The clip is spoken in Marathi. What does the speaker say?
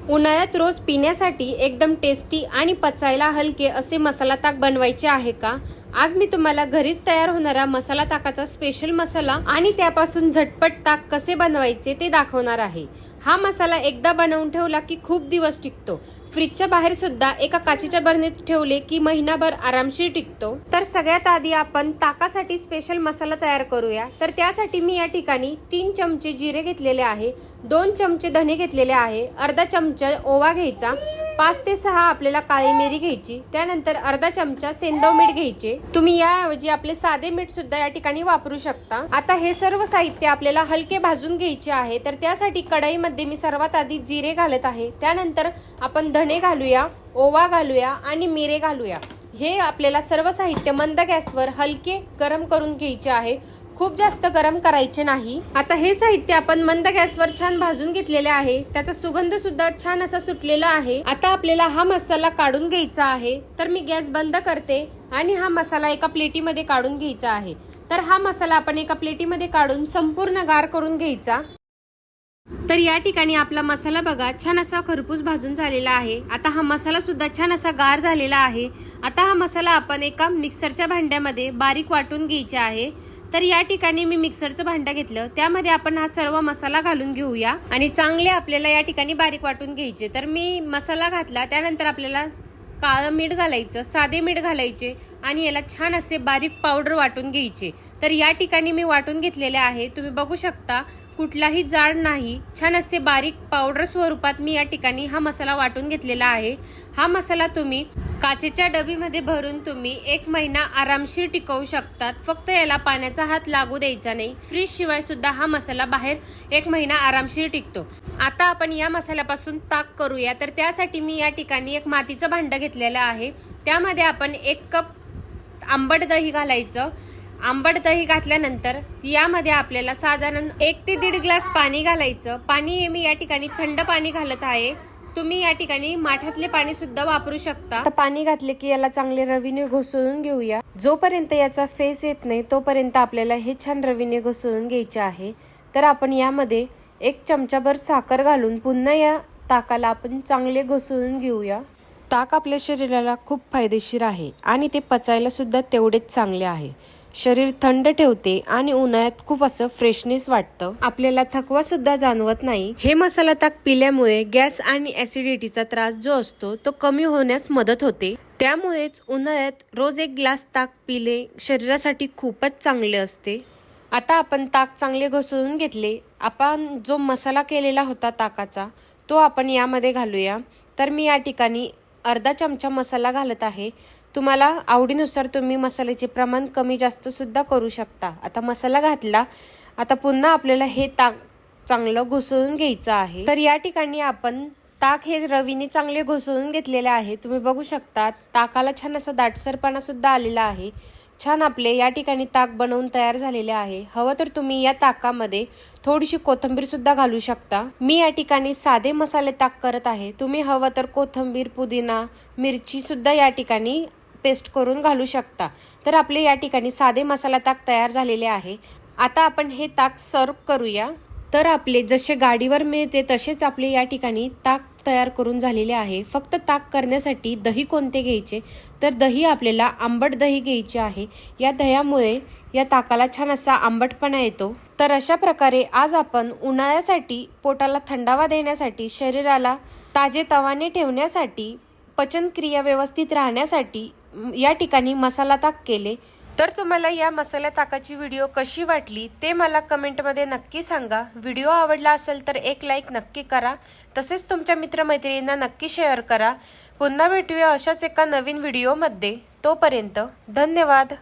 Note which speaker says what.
Speaker 1: उन्हाळ्यात रोज पिण्यासाठी एकदम टेस्टी आणि पचायला हलके असे मसाला ताक बनवायचे आहे का? आज मी तुम्हाला घरीच तयार होणारा मसाला ताकाचा स्पेशल मसाला आणि त्यापासून झटपट ताक कसे बनवायचे ते दाखवणार आहे। हा मसाला एकदा बनवून ठेवला की खूप दिवस टिकतो। फ्रीजच्या बाहेर सुद्धा एका काचेच्या बरणीत ठेवले की महिनाभर आरामशीर टिकतो। तर सगळ्यात आधी आपण ताकासाठी स्पेशल मसाला तयार करूया। तर त्यासाठी मी या ठिकाणी 3 चमचे जिरे घेतलेले आहे, 2 चमचे धने घेतलेले आहे, अर्धा चमचा ओवा घ्यायचा, 5 ते 6 आपल्याला काळी मिरी घ्यायची, त्यानंतर अर्धा चमचा सेंधव मीठ घ्यायचे। तुम्ही याऐवजी आपले साधे मीठ सुद्धा या ठिकाणी वापरू शकता। आता हे सर्व साहित्य आपल्याला हलके भाजून घ्यायचे आहे। तर त्यासाठी कढईमध्ये मी सर्वात आधी जिरे घालत आहे, त्यानंतर आपण धने घालूया, ओवा घालूया आणि मिरे घालूया। हे आपल्याला सर्व साहित्य मंद गॅसवर हलके गरम करून घ्यायचे आहे, खूप जास्त गरम करायचे नाही। आता हे साहित्य आपण मंद गॅसवर छान भाजून घेतलेले आहे, त्याचा सुगंध सुद्धा छान असा सुटलेला आहे। आता आपल्याला हा मसाला काढून घ्यायचा आहे। तर मी गॅस बंद करते आणि हा मसाला एका प्लेटीमध्ये काढून घ्यायचा आहे। तर हा मसाला आपण एका प्लेटीमध्ये काढून संपूर्ण गार करून घ्यायचा। तर या ठिकाणी आपला मसाला बघा छान असा खरपूस भाजून झालेला आहे। आता हा मसाला सुद्धा छान असा गार झालेला आहे। आता हा मसाला आपण एका मिक्सरच्या भांड्यामध्ये बारीक वाटून घ्यायचा आहे। तर या ठिकाणी मी मिक्सरचं भांडं घेतलं, त्यामध्ये आपण हा सर्व मसाला घालून घेऊया आणि चांगले आपल्याला या ठिकाणी बारीक वाटून घ्यायचे। तर मी मसाला घातला, त्यानंतर आपल्याला काळं मीठ घालायचं, साधे मीठ घालायचे आणि याला छान असे बारीक पावडर वाटून घ्यायचे। तर या ठिकाणी मी वाटून घेतलेले आहे, तुम्ही बघू शकता कुठलाही जाड नाही, छान असे बारीक पावडर स्वरूपात मी या ठिकाणी हा मसाला वाटून घेतलेला आहे। हा मसाला तुम्ही काचेच्या डबीमध्ये भरून तुम्ही 1 महिना आरामशीर टिकवू शकतात। फक्त याला पाण्याचा हात लागू द्यायचा नाही। फ्रीज शिवाय सुद्धा हा मसाला बाहेर 1 महिना आरामशीर टिकतो। आता आपण या मसाल्यापासून ताक करूया। तर त्यासाठी मी या ठिकाणी एक मातीचं भांडं घेतलेलं आहे, त्यामध्ये आपण 1 कप आंबट दही घालायचं। आंबट दही घातल्यानंतर यामध्ये आपल्याला साधारण 1 ते 1.5 ग्लास पाणी घालायचं। पाणी मी या ठिकाणी थंड पाणी घालत आहे, तुम्ही या ठिकाणी माठातले पाणी सुद्धा वापरू शकता। आता पाणी घातले की याला चांगले रवीने घोसळून घेऊया। जोपर्यंत याचा फेस येत नाही तोपर्यंत आपल्याला हे छान रवीने घोसळून घ्यायचे आहे। तर आपण यामध्ये 1 चमचाभर साखर घालून पुन्हा या ताकाला आपण चांगले घोसळून घेऊया। ताक आपल्या शरीराला खूप फायदेशीर आहे आणि ते पचायला सुद्धा तेवढेच चांगले आहे। शरीर थंड ठेवते आणि उन्हाळ्यात खूप असं फ्रेशनेस वाटतं, आपल्याला थकवा सुद्धा जाणवत नाही। हे मसाला ताक पिल्यामुळे गॅस आणि ऍसिडिटीचा त्रास जो असतो तो कमी होण्यास मदत होते। त्यामुळेच उन्हाळ्यात रोज 1 ग्लास ताक पिले शरीरासाठी खूपच चांगले असते। आता आपण ताक चांगले घोसळून घेतले, आपण जो मसाला केलेला होता ताकाचा तो आपण यामध्ये घालूया। तर मी या ठिकाणी अर्धा चमचा मसाला घालत आहे, तुम्हाला आवडीनुसार तुम्ही मसाल्याचे प्रमाण कमी जास्त सुद्धा करू शकता। आता मसाला घातला, आता पुन्हा आपल्याला हे ताक चांगलं घोसळून घ्यायचं आहे। तर या ठिकाणी आपण ताक हे रवीने चांगले घोसळून घेतलेले आहे, तुम्ही बघू शकता ताकाला छान असा दाटसरपणा सुद्धा आलेला आहे। छान आपले या ठिकाणी ताक बनवून तयार झालेले आहे। हवं तर तुम्ही या ताकामध्ये थोडीशी कोथिंबीर सुद्धा घालू शकता। मी या ठिकाणी साधे मसाले ताक करत आहे, तुम्ही हवं तर कोथिंबीर, पुदिना, मिरची सुद्धा या ठिकाणी पेस्ट करून घालू शकता। तर आपले या ठिकाणी साधे मसाला ताक तयार झालेले आहे। आता आपण हे ताक सर्व करूया। तर आपले जसे गाडीवर मिळते तसेच आपले या ठिकाणी ताक तयार करून झालेले आहे। फक्त ताक करण्यासाठी दही कोणते घ्यायचे, तर दही आपल्याला आंबट दही घ्यायचे आहे। या दह्यामुळे या ताकाला छान असा आंबटपणा येतो। तर अशा प्रकारे आज आपण उन्हाळ्यासाठी पोटाला थंडावा देण्यासाठी, शरीराला ताजेतवाने ठेवण्यासाठी, पचनक्रिया व्यवस्थित राहण्यासाठी या ठिकाणी मसाला ताक केले। तर तुम्हाला या मसाला ताकाची व्हिडिओ कशी वाटली ते मला कमेंटमध्ये नक्की सांगा। व्हिडिओ आवडला असेल तर एक लाईक नक्की करा, तसेच तुमच्या मित्रमैत्रिणींना नक्की शेअर करा। पुन्हा भेटूया अशाच एका नवीन व्हिडिओमध्ये, तोपर्यंत धन्यवाद।